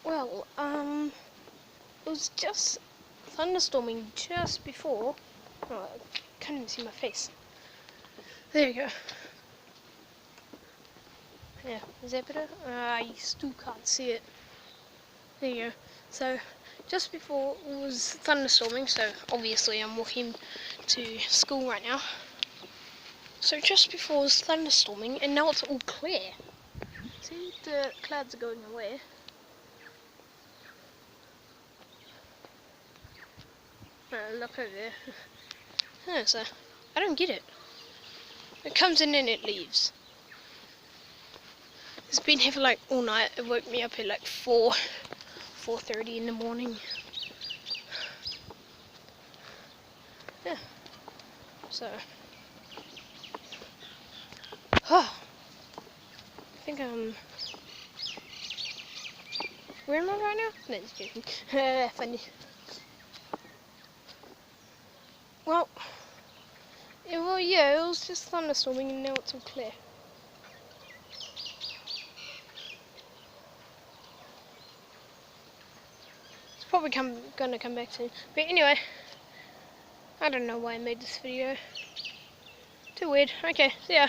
Well, it was just thunderstorming just before. Oh, I can't even see my face. There you go. Yeah, is that better? I still can't see it. There you go. So, just before it was thunderstorming, so obviously I'm walking to school right now. So just before it was thunderstorming, and now it's all clear. See, the clouds are going away. Look over there. Yeah, so, I don't get it. It comes in and it leaves. It's been here for like all night. It woke me up at like 4:30 in the morning. Yeah. So. Oh. I think where am I right now? No, just joking. Funny. Well, yeah, it was just thunderstorming and now it's all clear. It's probably gonna come back soon. But anyway, I don't know why I made this video. Too weird. Okay, see ya.